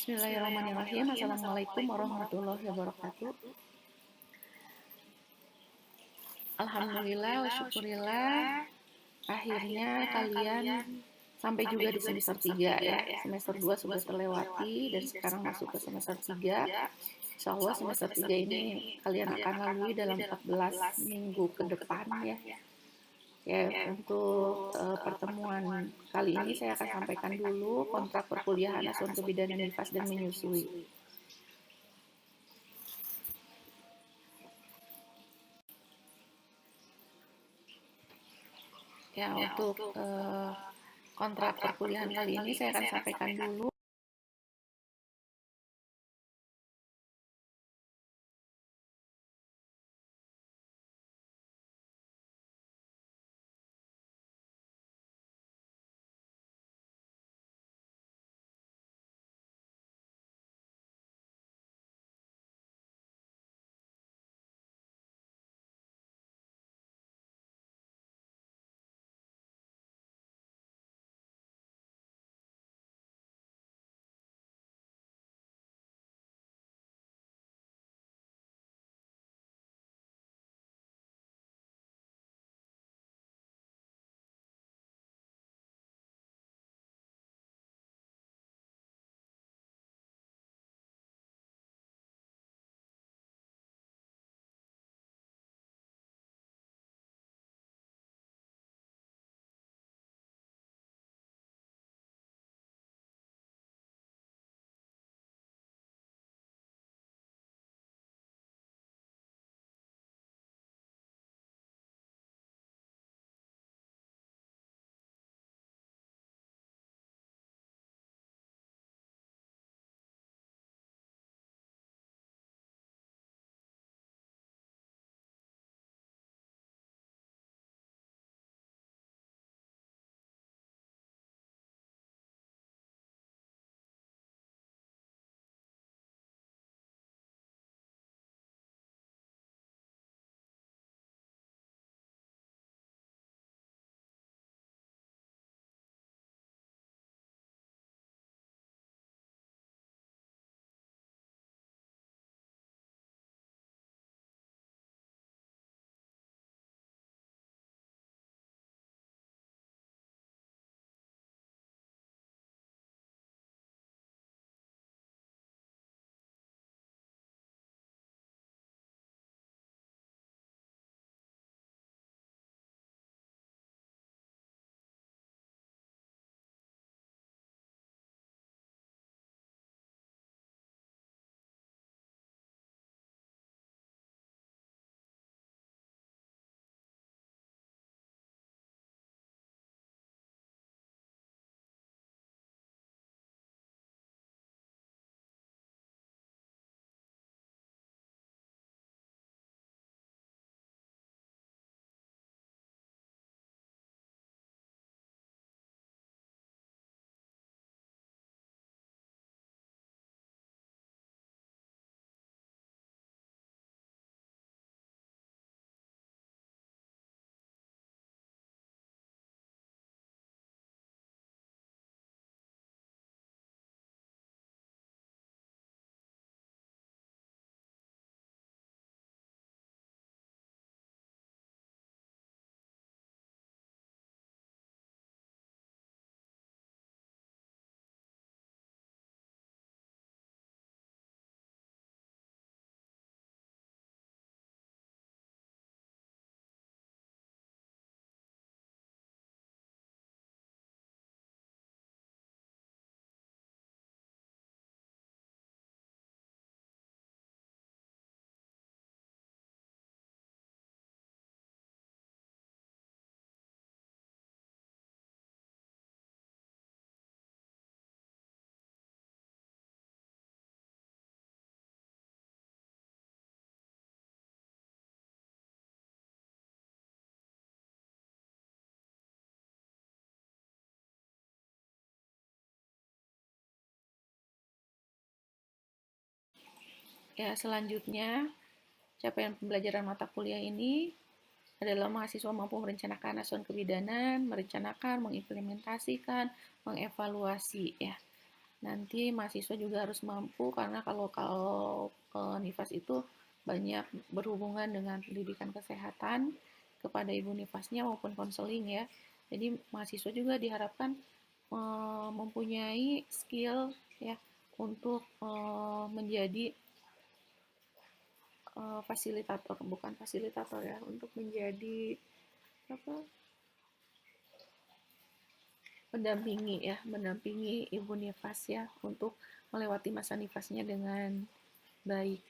Bismillahirrahmanirrahim. Assalamualaikum warahmatullahi wabarakatuh. Alhamdulillah wa syukurillah. Akhirnya kalian sampai juga di semester 3 ya. Semester 2 sudah terlewati dan sekarang masuk ke semester 3. Insya Allah semester 3 ini kalian akan lalui dalam 14 minggu ke depan ya. Ya, untuk pertemuan kali ini saya akan sampaikan dulu kontrak perkuliahan asuhan kebidanan nifas dan menyusui. Ya, untuk kontrak perkuliahan kali ini saya akan sampaikan dulu. Ya, selanjutnya capaian pembelajaran mata kuliah ini adalah mahasiswa mampu merencanakan asuhan kebidanan, merencanakan, mengimplementasikan, mengevaluasi ya. Nanti mahasiswa juga harus mampu, karena kalau Nifas itu banyak berhubungan dengan pendidikan kesehatan kepada ibu Nifasnya maupun konseling ya. Jadi mahasiswa juga diharapkan mempunyai skill ya untuk menjadi fasilitator, bukan fasilitator ya, untuk menjadi apa, mendampingi ya, mendampingi ibu nifas ya untuk melewati masa nifasnya dengan baik.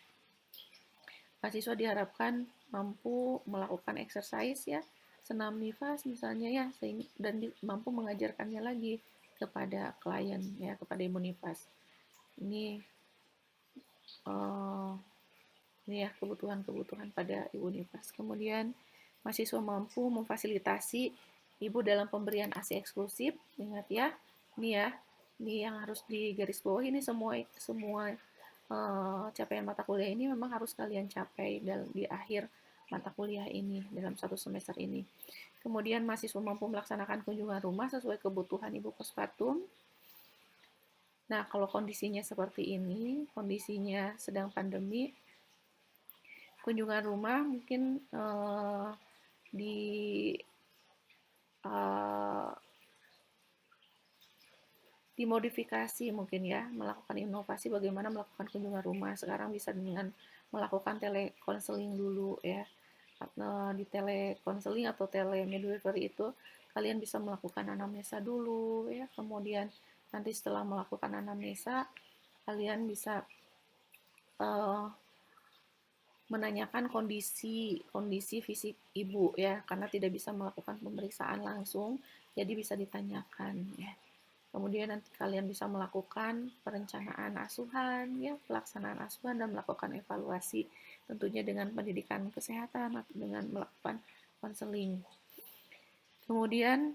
Mahasiswa diharapkan mampu melakukan exercise ya, senam nifas misalnya ya, dan mampu mengajarkannya lagi kepada klien ya, kepada ibu nifas. Ini uh, ini ya kebutuhan-kebutuhan pada ibu nifas. Kemudian mahasiswa mampu memfasilitasi ibu dalam pemberian ASI eksklusif. Ingat ya, ini yang harus digarisbawahi, ini semua capaian mata kuliah ini memang harus kalian capai di akhir mata kuliah ini dalam satu semester ini. Kemudian mahasiswa mampu melaksanakan kunjungan rumah sesuai kebutuhan ibu postpartum. Nah, kalau kondisinya seperti ini, kondisinya sedang pandemi, kunjungan rumah mungkin di dimodifikasi mungkin ya, melakukan inovasi bagaimana melakukan kunjungan rumah. Sekarang bisa dengan melakukan telekonseling dulu ya. Di telekonseling atau telemidwifery itu kalian bisa melakukan anamnesa dulu ya. Kemudian nanti setelah melakukan anamnesa kalian bisa menanyakan kondisi fisik ibu ya, karena tidak bisa melakukan pemeriksaan langsung, jadi bisa ditanyakan ya. Kemudian nanti kalian bisa melakukan perencanaan asuhan ya, pelaksanaan asuhan dan melakukan evaluasi tentunya dengan pendidikan kesehatan atau dengan melakukan konseling. Kemudian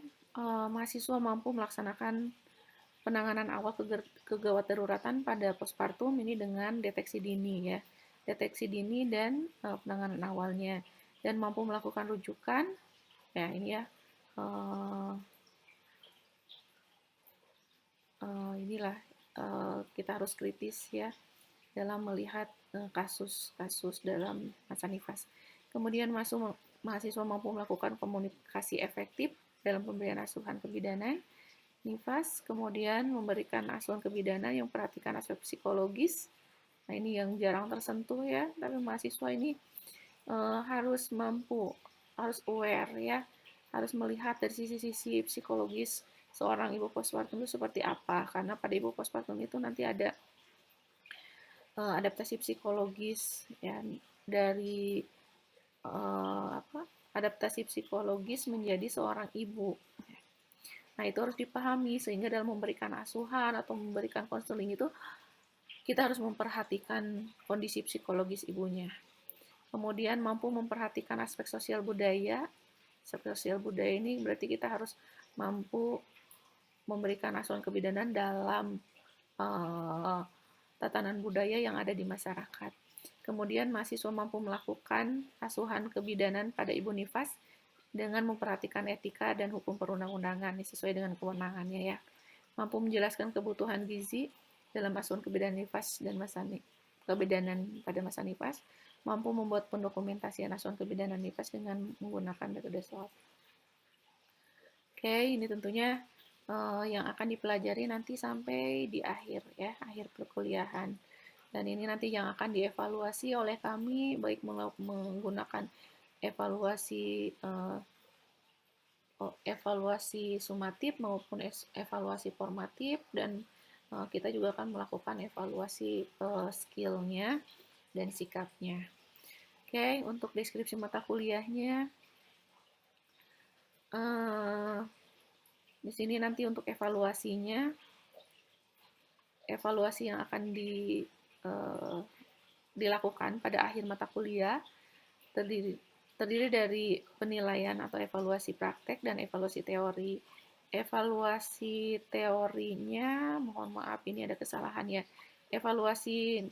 mahasiswa mampu melaksanakan penanganan awal kegawat daruratan pada postpartum ini dengan deteksi dini ya. Deteksi dini dan penanganan awalnya, dan mampu melakukan rujukan ya, ini ya, inilah kita harus kritis ya dalam melihat kasus-kasus dalam masa nifas. Kemudian mahasiswa mampu melakukan komunikasi efektif dalam pemberian asuhan kebidanan nifas, kemudian memberikan asuhan kebidanan yang perhatikan aspek psikologis. Nah, ini yang jarang tersentuh ya, tapi mahasiswa ini harus mampu, harus aware ya, harus melihat dari sisi-sisi psikologis seorang ibu postpartum itu seperti apa, karena pada ibu postpartum itu nanti ada adaptasi psikologis ya, dari adaptasi psikologis menjadi seorang ibu. Nah, itu harus dipahami sehingga dalam memberikan asuhan atau memberikan konseling itu kita harus memperhatikan kondisi psikologis ibunya. Kemudian mampu memperhatikan aspek sosial budaya. Aspek sosial budaya ini berarti kita harus mampu memberikan asuhan kebidanan dalam tatanan budaya yang ada di masyarakat. Kemudian mahasiswa mampu melakukan asuhan kebidanan pada ibu nifas dengan memperhatikan etika dan hukum perundang-undangan sesuai dengan kewenangannya ya. Mampu menjelaskan kebutuhan gizi dalam asuhan kebidanan nifas dan kebidanan pada masa nifas. Mampu membuat pendokumentasian asuhan kebidanan nifas dengan menggunakan metode SWOT. Oke, ini tentunya yang akan dipelajari nanti sampai di akhir ya, akhir perkuliahan. Dan ini nanti yang akan dievaluasi oleh kami, baik menggunakan evaluasi evaluasi sumatif maupun evaluasi formatif, dan kita juga akan melakukan evaluasi skillnya dan sikapnya. Oke, untuk deskripsi mata kuliahnya di sini nanti untuk evaluasinya, evaluasi yang akan dilakukan pada akhir mata kuliah terdiri dari penilaian atau evaluasi praktek dan evaluasi teori. Evaluasi teorinya, mohon maaf ini ada kesalahan ya. Evaluasi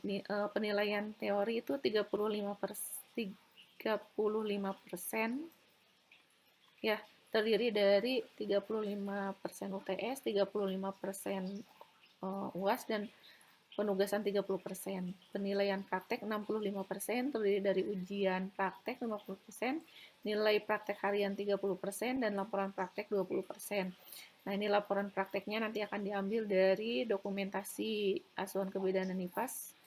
penilaian teori itu 35% ya, terdiri dari 35% UTS, 35% UAS dan penugasan 30%. Penilaian praktek 65% terdiri dari ujian praktek 50%, nilai praktek harian 30%, dan laporan praktek 20%. Nah, ini laporan prakteknya nanti akan diambil dari dokumentasi asuhan kebidanan NIFAS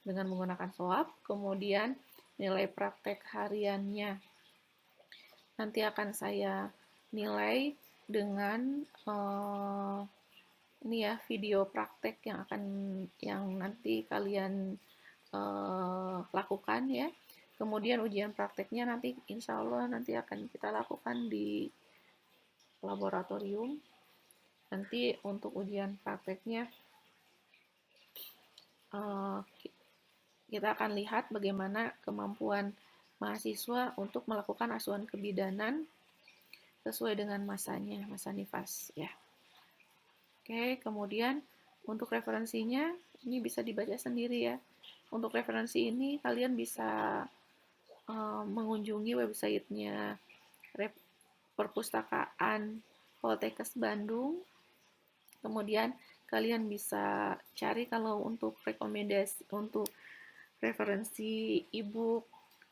dengan menggunakan SOAP. Kemudian nilai praktek hariannya nanti akan saya nilai dengan ini ya, video praktek yang nanti kalian lakukan ya. Kemudian ujian prakteknya nanti insya Allah nanti akan kita lakukan di laboratorium. Nanti untuk ujian prakteknya kita akan lihat bagaimana kemampuan mahasiswa untuk melakukan asuhan kebidanan sesuai dengan masanya, masa NIFAS ya. Oke, kemudian untuk referensinya ini bisa dibaca sendiri ya. Untuk referensi ini kalian bisa mengunjungi websitenya Perpustakaan Poltekkes Bandung. Kemudian kalian bisa cari kalau untuk rekomendasi untuk referensi e-book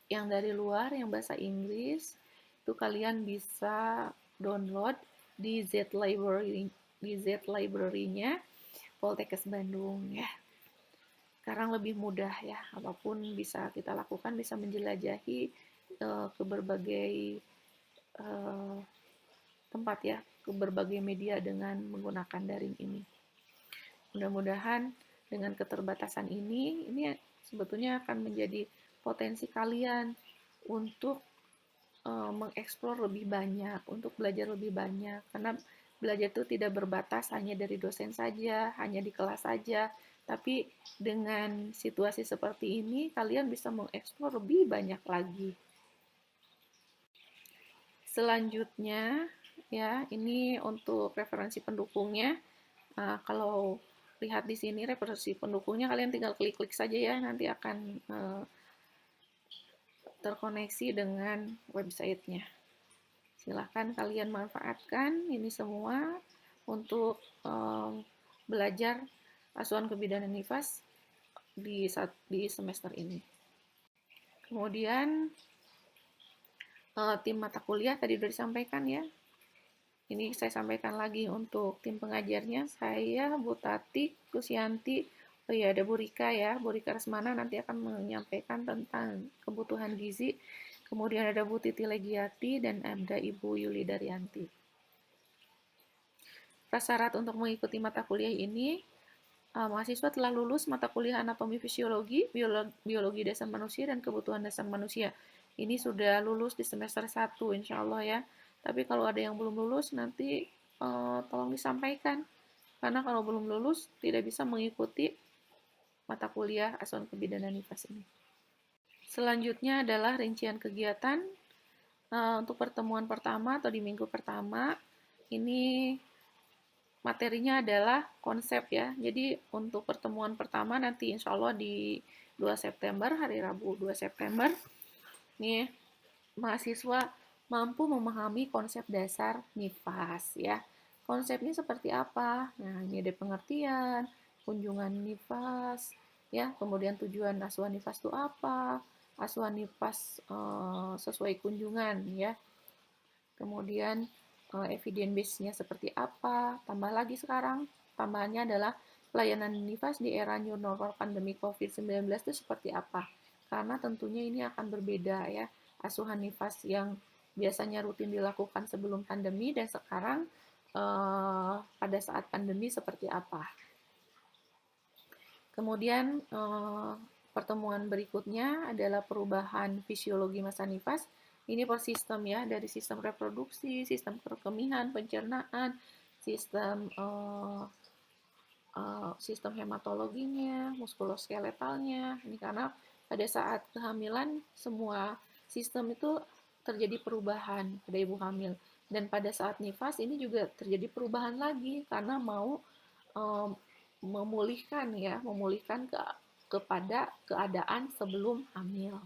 yang dari luar yang bahasa Inggris itu kalian bisa download di Z-Library-nya Poltekkes Bandung ya. Sekarang lebih mudah ya, apapun bisa kita lakukan, bisa menjelajahi ke berbagai tempat ya, ke berbagai media dengan menggunakan daring ini. Mudah-mudahan dengan keterbatasan ini sebetulnya akan menjadi potensi kalian untuk mengeksplor lebih banyak, untuk belajar lebih banyak, karena belajar itu tidak berbatas hanya dari dosen saja, hanya di kelas saja, tapi dengan situasi seperti ini, kalian bisa mengeksplor lebih banyak lagi. Selanjutnya, ya, ini untuk referensi pendukungnya. Nah, kalau lihat di sini referensi pendukungnya, kalian tinggal klik-klik saja ya, nanti akan terkoneksi dengan websitenya. Silahkan kalian manfaatkan ini semua untuk belajar asuhan kebidanan NIFAS di semester ini. Kemudian tim mata kuliah tadi sudah disampaikan ya. Ini saya sampaikan lagi untuk tim pengajarnya. Saya Bu Tati Kusyanti. Oh iya, ada Bu Rika ya. Bu Rika Resmana nanti akan menyampaikan tentang kebutuhan gizi. Kemudian ada Bu Titi Legiati dan ada Ibu Yuli Daryanti. Prasyarat untuk mengikuti mata kuliah ini, mahasiswa telah lulus mata kuliah anatomi fisiologi, biologi dasar manusia, dan kebutuhan dasar manusia. Ini sudah lulus di semester 1, insya Allah ya. Tapi kalau ada yang belum lulus, nanti tolong disampaikan. Karena kalau belum lulus, tidak bisa mengikuti mata kuliah asuhan kebidanan NIFAS ini. Selanjutnya adalah rincian kegiatan. Untuk pertemuan pertama atau di minggu pertama, ini materinya adalah konsep ya. Jadi untuk pertemuan pertama nanti insya Allah di 2 September, hari Rabu 2 September, nih mahasiswa mampu memahami konsep dasar NIFAS ya. Konsepnya seperti apa? Nah, ini ada pengertian, kunjungan NIFAS, ya, kemudian tujuan asuhan NIFAS itu apa? Asuhan NIFAS sesuai kunjungan ya. Kemudian evidence base-nya seperti apa? Tambah lagi sekarang, tambahannya adalah pelayanan NIFAS di era new normal pandemi COVID-19 itu seperti apa? Karena tentunya ini akan berbeda ya. Asuhan NIFAS yang biasanya rutin dilakukan sebelum pandemi dan sekarang pada saat pandemi seperti apa. Kemudian pertemuan berikutnya adalah perubahan fisiologi masa NIFAS. Ini per sistem ya, dari sistem reproduksi, sistem perkemihan, pencernaan, sistem hematologinya, muskuloskeletalnya. Ini karena pada saat kehamilan semua sistem itu terjadi perubahan pada ibu hamil. Dan pada saat NIFAS ini juga terjadi perubahan lagi karena mau memulihkan kepada keadaan sebelum hamil.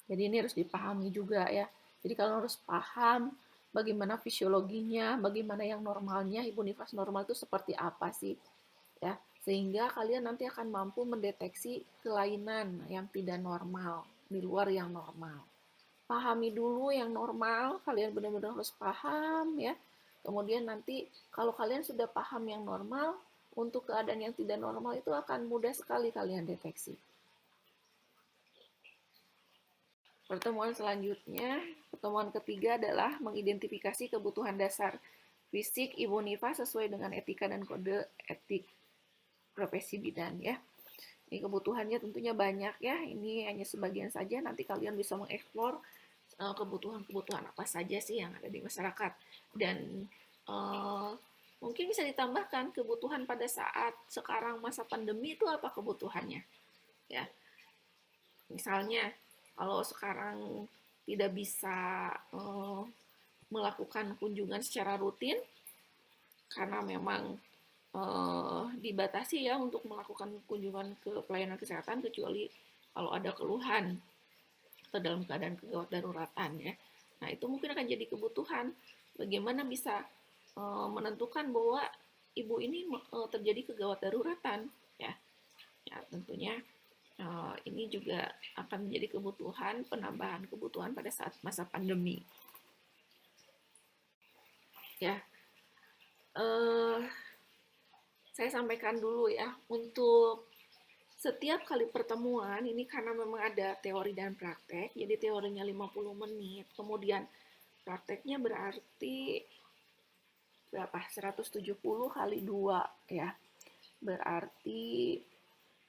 Jadi ini harus dipahami juga ya. Jadi kalau harus paham bagaimana fisiologinya, bagaimana yang normalnya, ibu nifas normal itu seperti apa sih, ya. Sehingga kalian nanti akan mampu mendeteksi kelainan yang tidak normal di luar yang normal. Pahami dulu yang normal, kalian benar-benar harus paham ya. Kemudian nanti kalau kalian sudah paham yang normal, untuk keadaan yang tidak normal itu akan mudah sekali kalian deteksi. Pertemuan selanjutnya, pertemuan ketiga adalah mengidentifikasi kebutuhan dasar fisik Ibu Nifa sesuai dengan etika dan kode etik profesi bidan ya. Ini kebutuhannya tentunya banyak ya. Ini hanya sebagian saja. Nanti kalian bisa mengeksplor kebutuhan-kebutuhan apa saja sih yang ada di masyarakat. Dan uh, mungkin bisa ditambahkan kebutuhan pada saat sekarang masa pandemi itu apa kebutuhannya ya. Misalnya kalau sekarang tidak bisa melakukan kunjungan secara rutin karena memang dibatasi ya untuk melakukan kunjungan ke pelayanan kesehatan kecuali kalau ada keluhan atau dalam keadaan kegawat daruratan ya. Nah itu mungkin akan jadi kebutuhan bagaimana bisa menentukan bahwa ibu ini terjadi kegawat daruratan ya. Ya tentunya ini juga akan menjadi kebutuhan penambahan kebutuhan pada saat masa pandemi ya. Saya sampaikan dulu ya untuk setiap kali pertemuan ini karena memang ada teori dan praktek, jadi teorinya 50 menit, kemudian prakteknya berarti berapa? 170 kali 2 ya. Berarti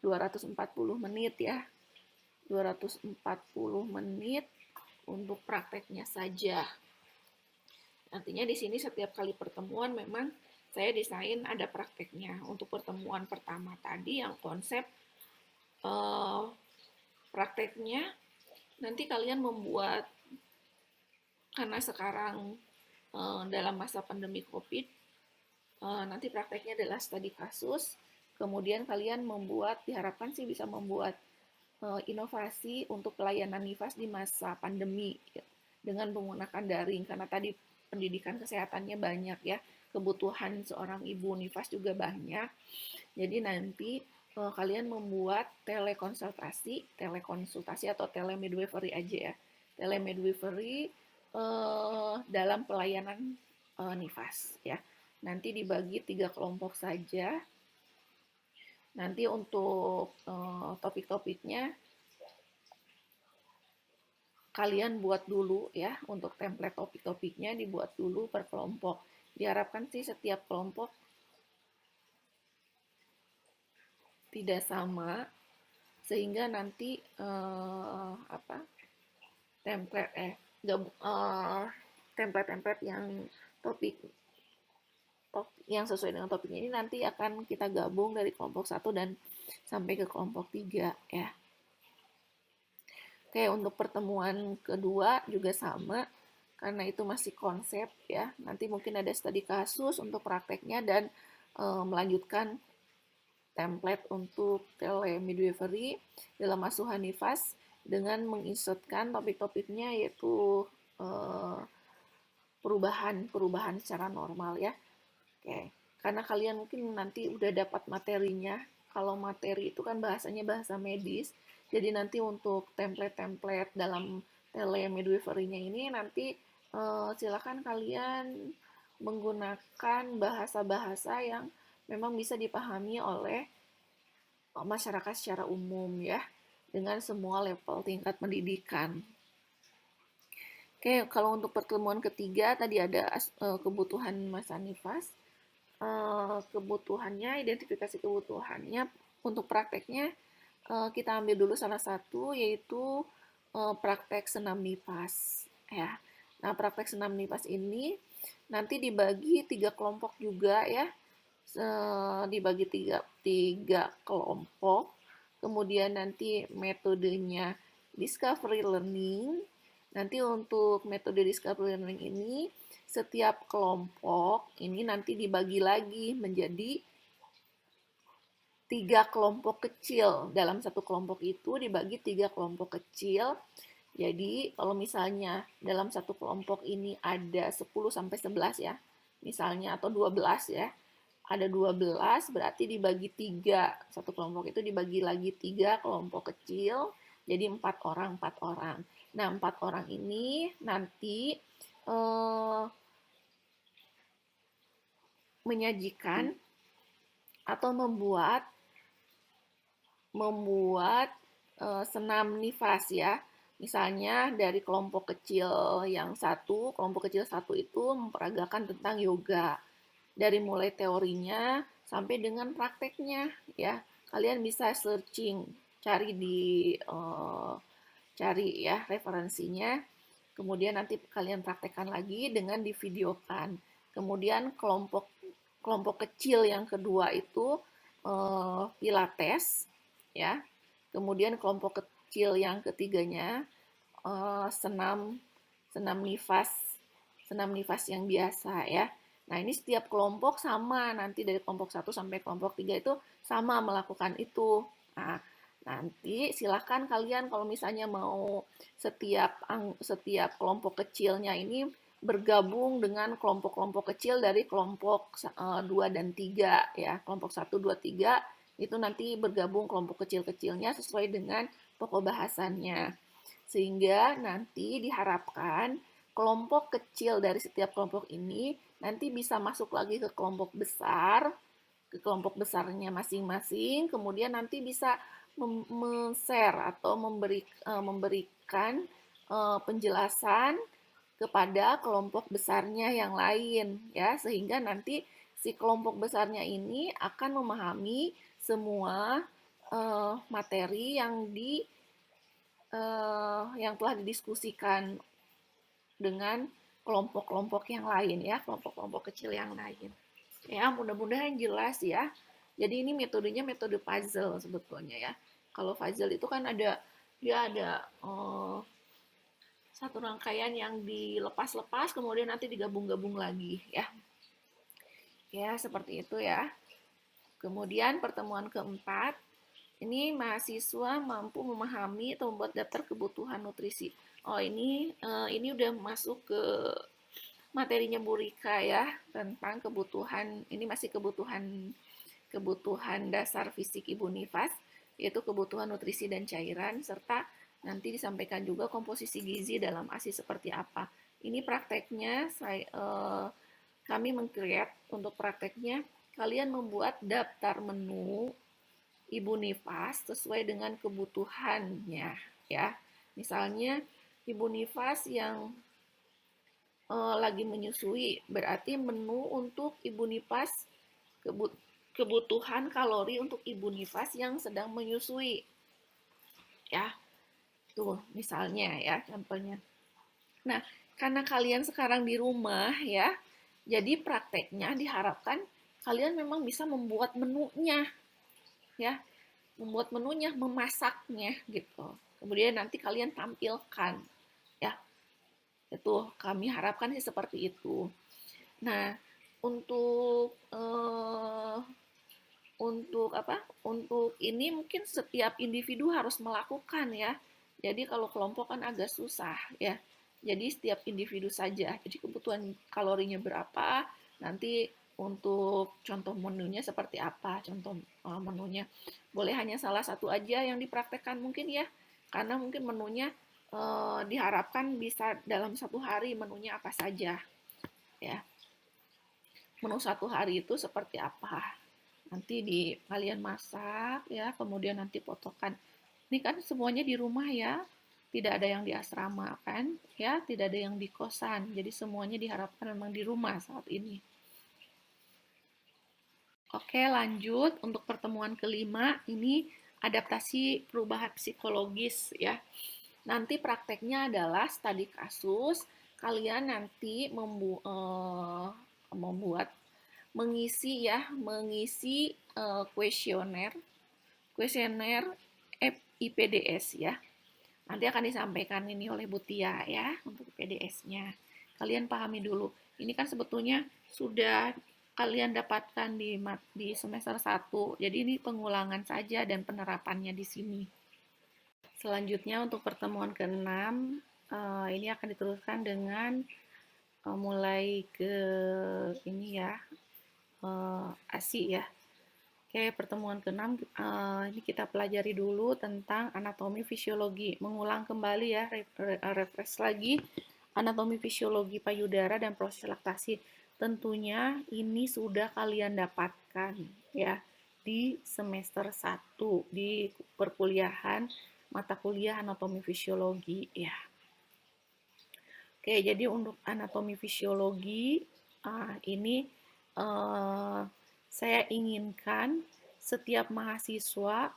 240 menit ya. 240 menit untuk prakteknya saja. Artinya di sini setiap kali pertemuan memang saya desain ada prakteknya. Untuk pertemuan pertama tadi yang konsep prakteknya nanti kalian membuat, karena sekarang dalam masa pandemi COVID, nanti prakteknya adalah studi kasus, kemudian kalian membuat, diharapkan sih bisa membuat inovasi untuk pelayanan nifas di masa pandemi ya, dengan menggunakan daring, karena tadi pendidikan kesehatannya banyak ya, kebutuhan seorang ibu nifas juga banyak. Jadi nanti kalian membuat telekonsultasi atau telemidwifery aja ya. Telemidwifery dalam pelayanan nifas ya. Nanti dibagi 3 kelompok saja. Nanti untuk topik-topiknya kalian buat dulu ya, untuk template topik-topiknya dibuat dulu per kelompok. Diharapkan sih setiap kelompok tidak sama sehingga nanti template-template yang topik yang sesuai dengan topiknya ini nanti akan kita gabung dari kelompok 1 dan sampai ke kelompok 3 ya. Oke, untuk pertemuan kedua juga sama karena itu masih konsep ya. Nanti mungkin ada studi kasus untuk prakteknya dan melanjutkan template untuk telemidwifery dalam asuhan nifas dengan menginsertkan topik-topiknya yaitu perubahan secara normal ya. Oke, karena kalian mungkin nanti udah dapat materinya. Kalau materi itu kan bahasanya bahasa medis, jadi nanti untuk template-template dalam telemidwifery-nya ini nanti silakan kalian menggunakan bahasa-bahasa yang memang bisa dipahami oleh masyarakat secara umum ya, dengan semua level tingkat pendidikan. Oke, kalau untuk pertemuan ketiga tadi ada kebutuhan masa nifas. Kebutuhannya, identifikasi kebutuhannya. Untuk prakteknya kita ambil dulu salah satu yaitu praktek senam nifas ya. Nah, praktek senam nifas ini nanti dibagi 3 kelompok juga ya. Dibagi tiga kelompok. Kemudian nanti metodenya discovery learning. Nanti untuk metode discovery learning ini setiap kelompok ini nanti dibagi lagi menjadi 3 kelompok kecil. Dalam satu kelompok itu dibagi 3 kelompok kecil Jadi kalau misalnya dalam satu kelompok ini ada 10 sampai 11 ya, misalnya atau 12 ya, ada 12 berarti dibagi 3. Satu kelompok itu dibagi lagi 3 kelompok kecil, jadi 4 orang. Nah, 4 orang ini nanti menyajikan atau membuat senam nifas ya. Misalnya dari kelompok kecil yang satu, kelompok kecil satu itu memperagakan tentang yoga. Dari mulai teorinya sampai dengan prakteknya ya. Kalian bisa searching, cari ya referensinya. Kemudian nanti kalian praktekkan lagi dengan divideokan. Kemudian kelompok kelompok kecil yang kedua itu pilates ya. Kemudian kelompok kecil yang ketiganya senam senam nifas yang biasa ya. Nah, ini setiap kelompok sama, nanti dari kelompok 1 sampai kelompok 3 itu sama melakukan itu. Nah, nanti silakan kalian kalau misalnya mau setiap kelompok kecilnya ini bergabung dengan kelompok-kelompok kecil dari kelompok 2 dan 3 ya. Kelompok 1, 2, 3 itu nanti bergabung kelompok kecil-kecilnya sesuai dengan pokok bahasannya. Sehingga nanti diharapkan kelompok kecil dari setiap kelompok ini nanti bisa masuk lagi ke kelompok besar, ke kelompok besarnya masing-masing, kemudian nanti bisa share atau memberikan penjelasan kepada kelompok besarnya yang lain ya, sehingga nanti si kelompok besarnya ini akan memahami semua materi yang telah didiskusikan dengan kelompok-kelompok yang lain ya, kelompok-kelompok kecil yang lain. Ya, mudah-mudahan jelas ya. Jadi ini metodenya metode puzzle sebetulnya ya. Kalau puzzle itu kan dia ada satu rangkaian yang dilepas-lepas kemudian nanti digabung-gabung lagi ya. Ya, seperti itu ya. Kemudian pertemuan keempat, ini mahasiswa mampu memahami atau membuat daftar kebutuhan nutrisi. Oh, ini udah masuk ke materinya Bu Rika ya, tentang kebutuhan, ini masih kebutuhan dasar fisik Ibu Nifas, yaitu kebutuhan nutrisi dan cairan, serta nanti disampaikan juga komposisi gizi dalam ASI seperti apa. Ini prakteknya kami meng-create untuk prakteknya, kalian membuat daftar menu Ibu Nifas sesuai dengan kebutuhannya ya. Misalnya Ibu Nifas yang lagi menyusui, berarti menu untuk Ibu Nifas kebutuhan kalori untuk Ibu Nifas yang sedang menyusui. Ya. Tuh, misalnya ya contohnya. Nah, karena kalian sekarang di rumah ya, jadi prakteknya diharapkan kalian memang bisa membuat menunya ya, memasaknya gitu. Kemudian nanti kalian tampilkan ya. Itu kami harapkan sih seperti itu. Nah, untuk Untuk ini mungkin setiap individu harus melakukan ya. Jadi kalau kelompok kan agak susah ya. Jadi setiap individu saja. Jadi kebutuhan kalorinya berapa, nanti untuk contoh menunya seperti apa, contoh menunya. Boleh hanya salah satu aja yang dipraktekkan mungkin ya. Karena mungkin menunya diharapkan bisa dalam satu hari menunya apa saja ya. Menu satu hari itu seperti apa. Nanti kalian masak ya, kemudian nanti potokan. Ini kan semuanya di rumah ya, tidak ada yang di asrama kan, ya, tidak ada yang di kosan. Jadi semuanya diharapkan memang di rumah saat ini. Oke, lanjut untuk pertemuan kelima, ini adaptasi perubahan psikologis ya. Nanti prakteknya adalah studi kasus, kalian nanti membuat mengisi kuesioner IPDS ya. Nanti akan disampaikan ini oleh Bu Tia ya untuk IPDS-nya. Kalian pahami dulu. Ini kan sebetulnya sudah kalian dapatkan di semester 1. Jadi ini pengulangan saja dan penerapannya di sini. Selanjutnya untuk pertemuan ke-6 ini akan diteruskan dengan mulai ke ini ya, ASI ya. Oke, pertemuan ke-6 ini kita pelajari dulu tentang anatomi fisiologi. Mengulang kembali ya, refresh lagi anatomi fisiologi payudara dan proses laktasi. Tentunya ini sudah kalian dapatkan ya di semester 1 di perkuliahan mata kuliah anatomi fisiologi ya. Oke, jadi untuk anatomi fisiologi ini saya inginkan setiap mahasiswa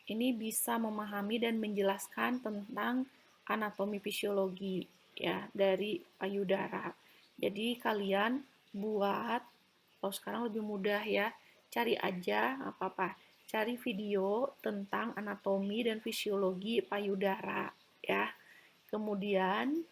ini bisa memahami dan menjelaskan tentang anatomi fisiologi ya dari payudara. Jadi kalian buat, kalau sekarang lebih mudah ya, cari aja apa-apa, cari video tentang anatomi dan fisiologi payudara ya. Kemudian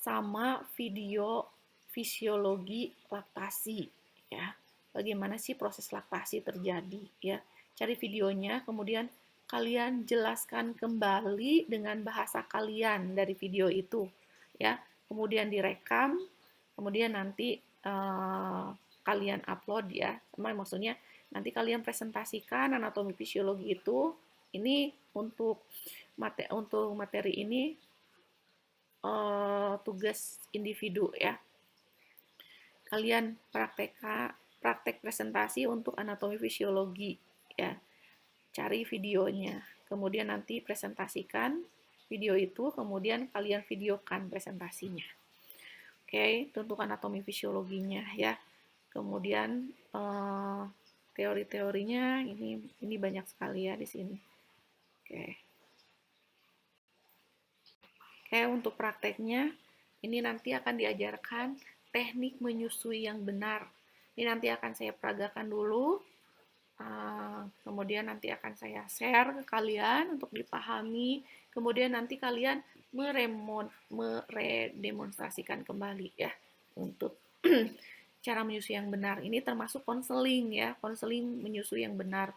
sama video fisiologi laktasi ya. Bagaimana sih proses laktasi terjadi ya. Cari videonya, kemudian kalian jelaskan kembali dengan bahasa kalian dari video itu ya. Kemudian direkam, kemudian nanti kalian upload ya. Maksudnya nanti kalian presentasikan anatomi fisiologi itu. Ini untuk materi ini tugas individu ya. Kalian praktek presentasi untuk anatomi fisiologi ya. Cari videonya, kemudian nanti presentasikan video itu, kemudian kalian videokan presentasinya. Oke, untuk anatomi fisiologinya ya. Kemudian teori-teorinya ini banyak sekali ya di sini. Oke. Oke, untuk prakteknya ini nanti akan diajarkan teknik menyusui yang benar. Ini nanti akan saya peragakan dulu, kemudian nanti akan saya share ke kalian untuk dipahami, kemudian nanti kalian meredemonstrasikan kembali ya untuk cara menyusui yang benar. Ini termasuk konseling ya, konseling menyusui yang benar.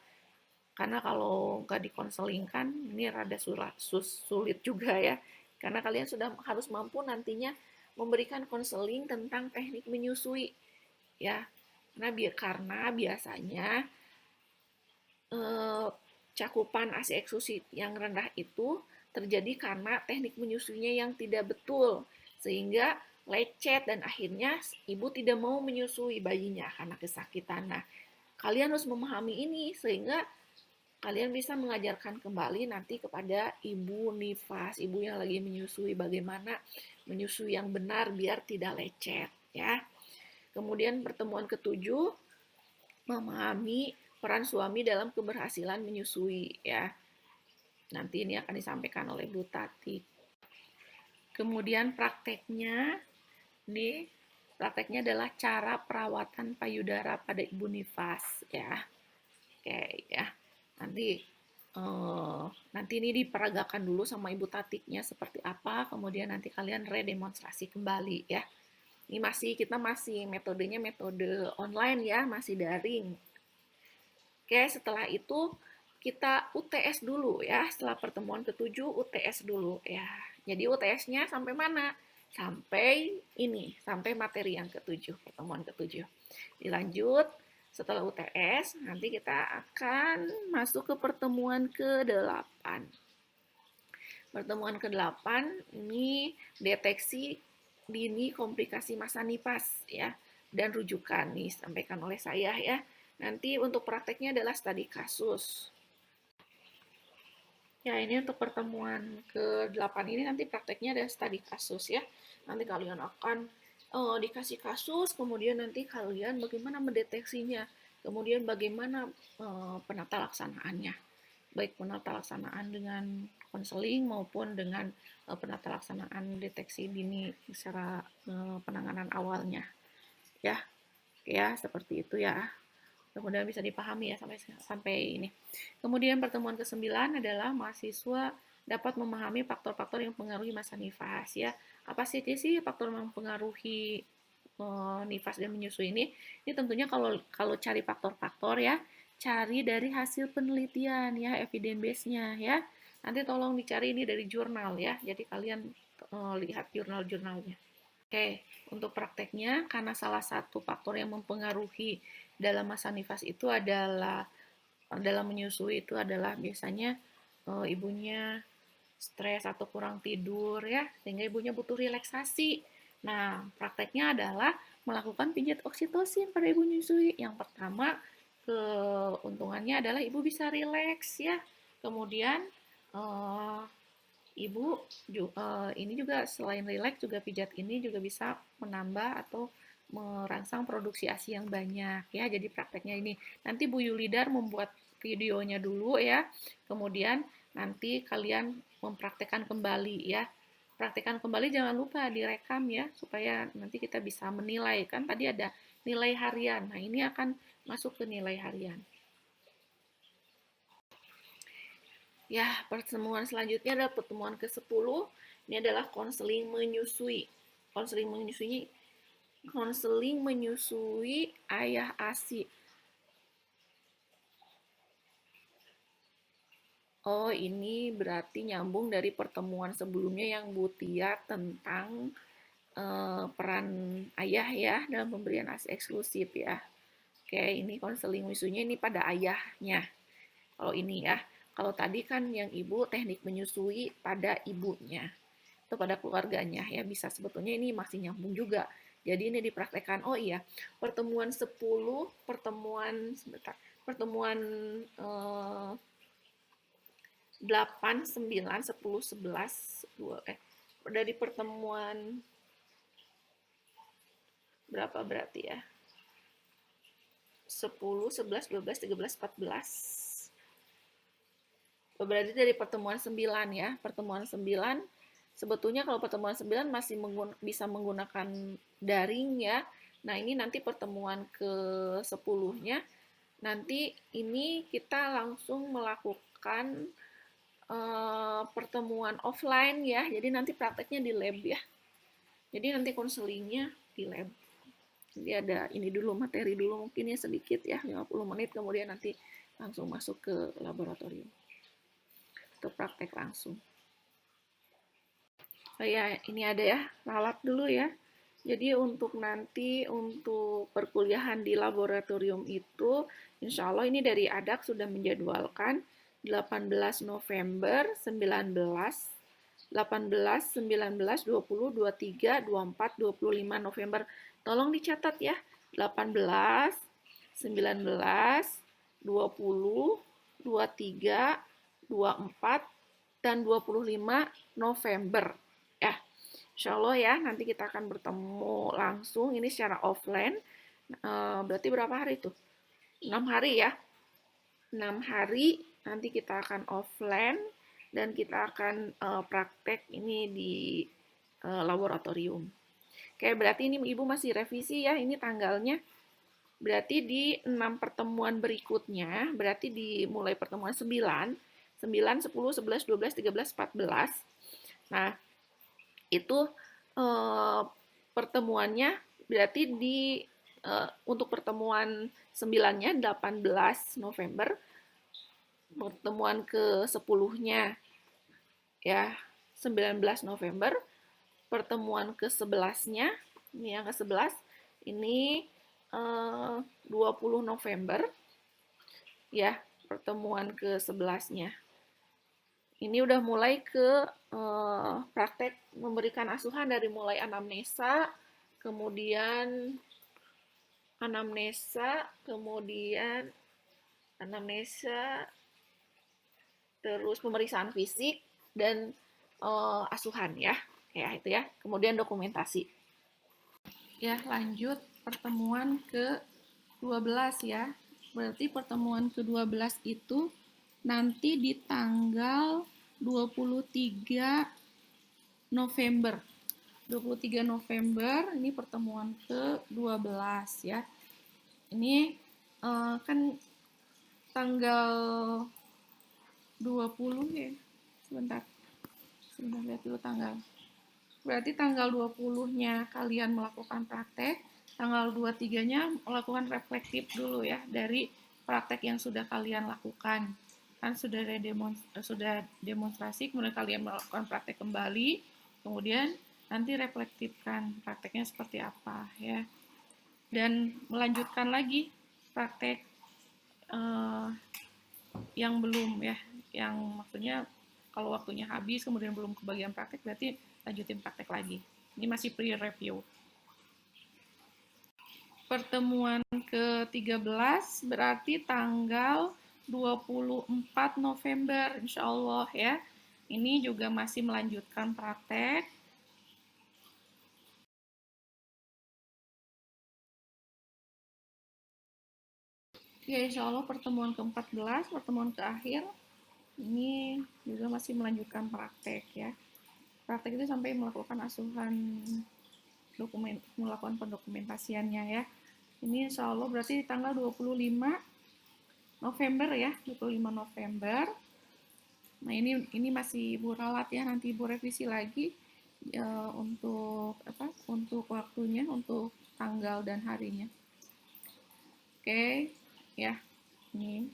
Karena kalau nggak dikonselingkan, ini rada sulit juga ya. Karena kalian sudah harus mampu nantinya memberikan konseling tentang teknik menyusui ya. Karena biasanya cakupan ASI eksklusif yang rendah itu terjadi karena teknik menyusuinya yang tidak betul, sehingga lecet dan akhirnya ibu tidak mau menyusui bayinya karena kesakitan. Nah, kalian harus memahami ini sehingga kalian bisa mengajarkan kembali nanti kepada ibu nifas, ibu yang lagi menyusui, bagaimana menyusui yang benar biar tidak lecet ya. Kemudian pertemuan ke-7, memahami peran suami dalam keberhasilan menyusui ya. Nanti ini akan disampaikan oleh Bu Tati. Kemudian prakteknya adalah cara perawatan payudara pada ibu nifas ya. Oke ya. Nanti ini diperagakan dulu sama Ibu Tatiknya seperti apa, kemudian nanti kalian redemonstrasi kembali ya. Ini kita masih metodenya metode online ya, masih daring. Oke, setelah itu kita UTS dulu ya, setelah pertemuan ke-7 UTS dulu ya. Jadi UTS-nya sampai mana? Sampai materi yang ke-7, pertemuan ke-7. Dilanjut, setelah UTS, nanti kita akan masuk ke pertemuan ke-8. Pertemuan ke-8 ini deteksi dini komplikasi masa nifas ya, dan rujukan nih sampaikan oleh saya ya. Nanti untuk prakteknya adalah studi kasus. Ya, ini untuk pertemuan ke-8 ini nanti prakteknya ada studi kasus ya. Nanti kalian akan dikasih kasus, kemudian nanti kalian bagaimana mendeteksinya, kemudian bagaimana penata laksanaannya, baik penata laksanaan dengan konseling maupun dengan penata laksanaan deteksi dini secara penanganan awalnya, ya, seperti itu ya. Kemudian bisa dipahami ya sampai ini. Kemudian pertemuan ke-9 adalah mahasiswa dapat memahami faktor-faktor yang mempengaruhi masa nifas ya. Apa sih faktor yang mempengaruhi nifas dan menyusui ini? Ini tentunya kalau cari faktor-faktor ya, cari dari hasil penelitian ya, evidence base-nya ya. Nanti tolong dicari ini dari jurnal ya. Jadi kalian lihat jurnal-jurnalnya. Oke, untuk prakteknya karena salah satu faktor yang mempengaruhi dalam masa nifas itu adalah dalam menyusui itu adalah biasanya ibunya stres atau kurang tidur ya, sehingga ibunya butuh relaksasi. Nah, prakteknya adalah melakukan pijat oksitosin pada ibu menyusui. Yang pertama, keuntungannya adalah ibu bisa rileks ya. Kemudian ibu ini juga selain rileks juga pijat ini juga bisa menambah atau merangsang produksi ASI yang banyak ya. Jadi prakteknya ini nanti Bu Yulidar membuat videonya dulu ya. Kemudian nanti kalian mempraktekkan kembali ya. Praktekkan kembali jangan lupa direkam ya supaya nanti kita bisa menilai kan tadi ada nilai harian. Nah, ini akan masuk ke nilai harian. Ya, pertemuan selanjutnya adalah pertemuan ke-10. Ini adalah konseling menyusui. Konseling menyusui ayah ASI. Oh, ini berarti nyambung dari pertemuan sebelumnya yang Bu Tia tentang peran ayah ya dalam pemberian ASI eksklusif ya. Oke, ini konseling menyusuinya ini pada ayahnya. Kalau ini ya. Kalau tadi kan yang ibu teknik menyusui pada ibunya. Atau pada keluarganya ya, bisa sebetulnya ini masih nyambung juga. Jadi ini dipraktekkan. Oh iya, pertemuan 10, pertemuan 8, 9, 10, 11, dari pertemuan berapa berarti ya? 10, 11, 12, 13, 14. Berarti dari pertemuan 9 ya. Pertemuan 9, sebetulnya kalau pertemuan 9 masih bisa menggunakan daring ya. Nah, ini nanti pertemuan ke-10-nya, nanti ini kita langsung melakukan pertemuan offline ya. Jadi nanti prakteknya di lab ya. Jadi nanti konselingnya di lab. Jadi ada ini dulu, materi dulu mungkin ya sedikit ya, 50 menit, kemudian nanti langsung masuk ke laboratorium. Untuk praktek langsung. Oh ya, ini ada ya, ralat dulu ya. Jadi untuk nanti, untuk perkuliahan di laboratorium itu, insya Allah ini dari ADAK sudah menjadwalkan 18 November, 19, 18, 19, 20, 23, 24, 25 November. Tolong dicatat ya, 18, 19, 20, 23, 24, dan 25 November. Ya, insya Allah ya, nanti kita akan bertemu langsung, ini secara offline. Berarti berapa hari itu? 6 hari ya. 6 hari nanti kita akan offline dan kita akan praktek ini di laboratorium. Oke, berarti ini Ibu masih revisi ya, ini tanggalnya. Berarti di 6 pertemuan berikutnya, berarti dimulai pertemuan 9, 9, 10, 11, 12, 13, 14. Nah, itu pertemuannya berarti untuk pertemuan 9-nya 18 November, pertemuan ke-10-nya ya 19 November, pertemuan ke-11-nya ini yang ke-11 ini 20 November ya, pertemuan ke-11-nya. Ini udah mulai ke praktek memberikan asuhan dari mulai anamnesa, kemudian terus pemeriksaan fisik dan asuhan ya. Ya, itu ya. Kemudian dokumentasi. Ya, lanjut pertemuan ke-12 ya. Berarti pertemuan ke-12 itu nanti di tanggal 23 November. 23 November ini pertemuan ke-12 ya. Ini kan tanggal 20 ya. Sebentar lihat dulu tanggal. Berarti tanggal 20-nya kalian melakukan praktek, tanggal 23-nya melakukan reflektif dulu ya dari praktek yang sudah kalian lakukan. Kan sudah demonstrasi, kemudian kalian melakukan praktek kembali, kemudian nanti reflektifkan prakteknya seperti apa ya. Dan melanjutkan lagi praktek yang belum ya, yang maksudnya kalau waktunya habis kemudian belum kebagian praktek berarti lanjutin praktek lagi. Ini masih pre-review. Pertemuan ke-13 berarti tanggal 24 November insya Allah ya. Ini juga masih melanjutkan praktek. Ya insya Allah pertemuan ke-14, pertemuan terakhir ini juga masih melanjutkan praktek ya. Praktek itu sampai melakukan asuhan melakukan pendokumentasiannya ya. Ini insya Allah berarti tanggal 25 November ya, 25 November. Nah ini masih Ibu ralat ya, nanti Ibu revisi lagi untuk untuk waktunya, untuk tanggal dan harinya. Oke, ya. Ini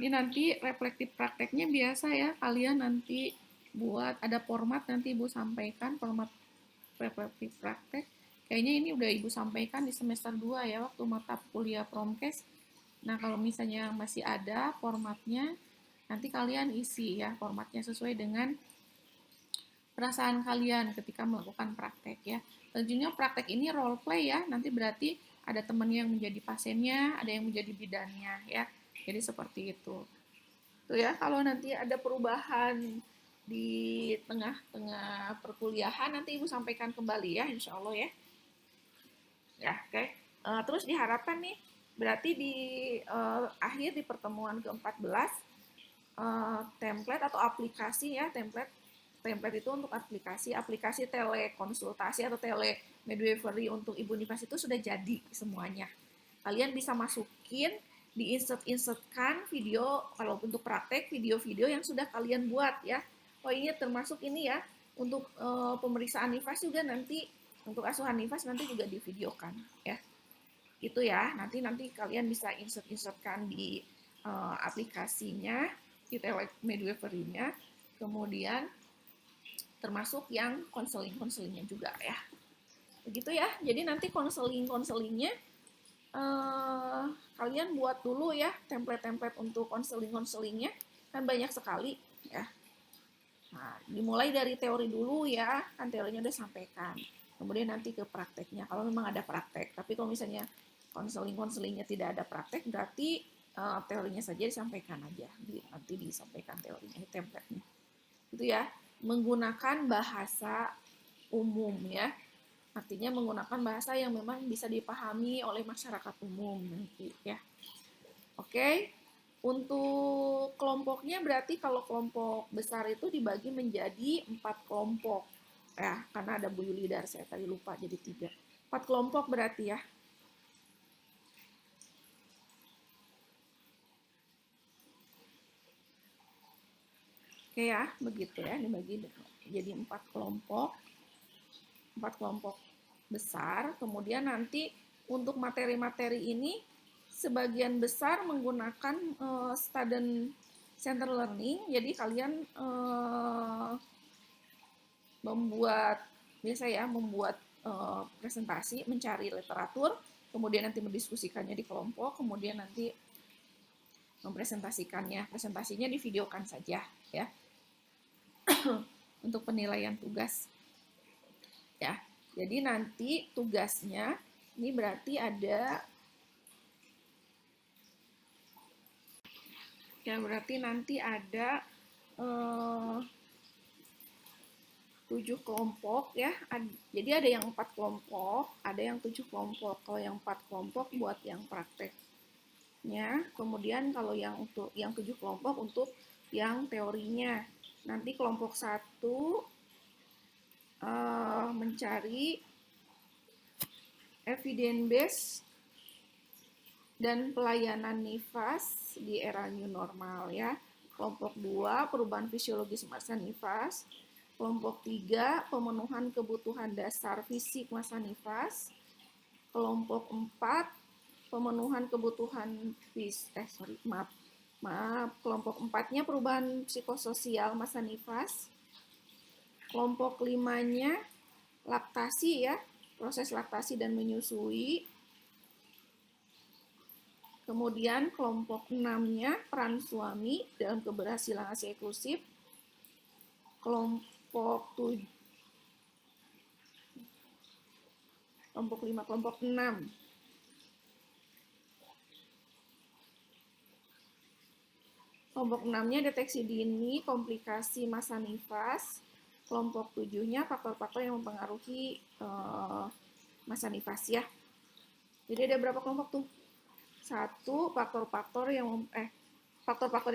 nanti reflektif prakteknya biasa ya, kalian nanti buat ada format, nanti Ibu sampaikan format reflektif praktek. Kayaknya ini udah Ibu sampaikan di semester 2 ya, waktu mata kuliah Promkes. Nah, kalau misalnya masih ada formatnya, nanti kalian isi ya formatnya sesuai dengan perasaan kalian ketika melakukan praktek ya. Tentunya praktek ini role play ya, nanti berarti ada teman yang menjadi pasiennya, ada yang menjadi bidannya ya. Jadi seperti itu. Tuh ya, kalau nanti ada perubahan di tengah-tengah perkuliahan nanti Ibu sampaikan kembali ya, insya Allah ya. Ya, oke. Terus diharapkan nih, berarti di akhir di pertemuan ke-14 template atau aplikasi ya, template itu untuk aplikasi telekonsultasi atau tele midwifery untuk ibu nifas itu sudah jadi semuanya. Kalian bisa masukin, insertkan video kalau untuk praktek video-video yang sudah kalian buat ya. Oh ini termasuk ini ya untuk pemeriksaan nifas juga nanti, untuk asuhan nifas nanti juga divideokan ya. Itu ya, nanti kalian bisa insertkan di aplikasinya, di midwifery-nya, kemudian termasuk yang konselingnya juga ya. Begitu ya. Jadi nanti konselingnya kalian buat dulu ya template untuk konselingnya, kan banyak sekali ya. Nah, dimulai dari teori dulu ya, kan teorinya udah sampaikan. Kemudian nanti ke prakteknya, kalau memang ada praktek. Tapi kalau misalnya konselingnya tidak ada praktek, berarti teorinya saja disampaikan aja. Nanti disampaikan teorinya, template-nya. Itu ya, menggunakan bahasa umum ya. Artinya menggunakan bahasa yang memang bisa dipahami oleh masyarakat umum nanti ya. Oke. Untuk kelompoknya berarti kalau kelompok besar itu dibagi menjadi 4 kelompok. Ya, karena ada Bu Yulidar, saya tadi lupa jadi 3. 4 kelompok berarti ya. Oke ya, begitu ya, dibagi jadi 4 kelompok. 4 kelompok besar. Kemudian nanti untuk materi-materi ini sebagian besar menggunakan student center learning. Jadi kalian membuat presentasi, mencari literatur, kemudian nanti mendiskusikannya di kelompok, kemudian nanti mempresentasikannya. Presentasinya divideokan saja ya. Untuk penilaian tugas. Ya. Jadi nanti tugasnya ini berarti ada nanti ada 7 kelompok ya. Jadi ada yang 4 kelompok, ada yang 7 kelompok. Kalau yang 4 kelompok buat yang prakteknya, kemudian kalau yang untuk yang 7 kelompok untuk yang teorinya. Nanti kelompok 1 mencari evidence base dan pelayanan nifas di era new normal ya. Kelompok 2 perubahan fisiologis masa nifas. Kelompok 3 pemenuhan kebutuhan dasar fisik masa nifas. Kelompok 4 pemenuhan kebutuhan kelompok 4-nya perubahan psikososial masa nifas. Kelompok 5-nya laktasi ya, proses laktasi dan menyusui. Kemudian kelompok 6-nya peran suami dalam keberhasilan ASI eksklusif. Kelompok 7, kelompok 5, kelompok 6. Kelompok 6-nya deteksi dini komplikasi masa nifas. Kelompok 7-nya faktor-faktor yang mempengaruhi masa nifas ya. Jadi ada berapa kelompok tuh? 1, faktor-faktor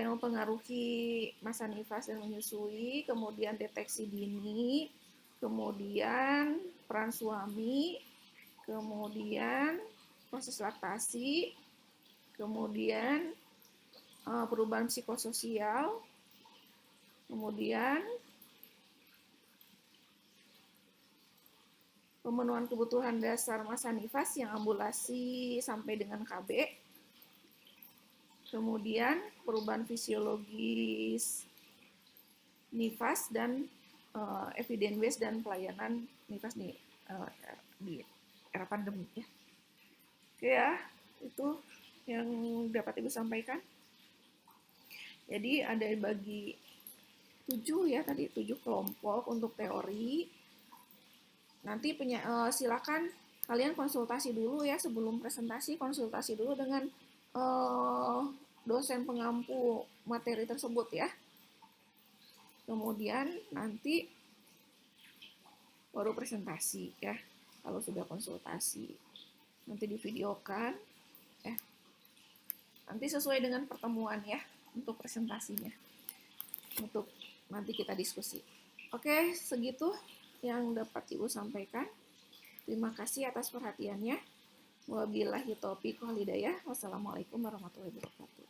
yang mempengaruhi masa nifas dan menyusui, kemudian deteksi dini, kemudian peran suami, kemudian proses laktasi, kemudian perubahan psikososial, kemudian pemenuhan kebutuhan dasar masa nifas yang ambulasi sampai dengan KB, kemudian perubahan fisiologis nifas dan evidence based dan pelayanan nifas di era pandemi ya. Oke ya, itu yang dapat Ibu sampaikan. Jadi ada bagi 7 ya tadi, 7 kelompok untuk teori. Nanti silakan kalian konsultasi dulu ya sebelum presentasi, konsultasi dulu dengan dosen pengampu materi tersebut ya. Kemudian nanti baru presentasi ya. Kalau sudah konsultasi nanti divideokan ya. Nanti sesuai dengan pertemuan ya untuk presentasinya. Untuk nanti kita diskusi. Oke, segitu yang dapat Ibu sampaikan. Terima kasih atas perhatiannya. Wabillahi taufiq wal hidayah. Wassalamualaikum warahmatullahi wabarakatuh.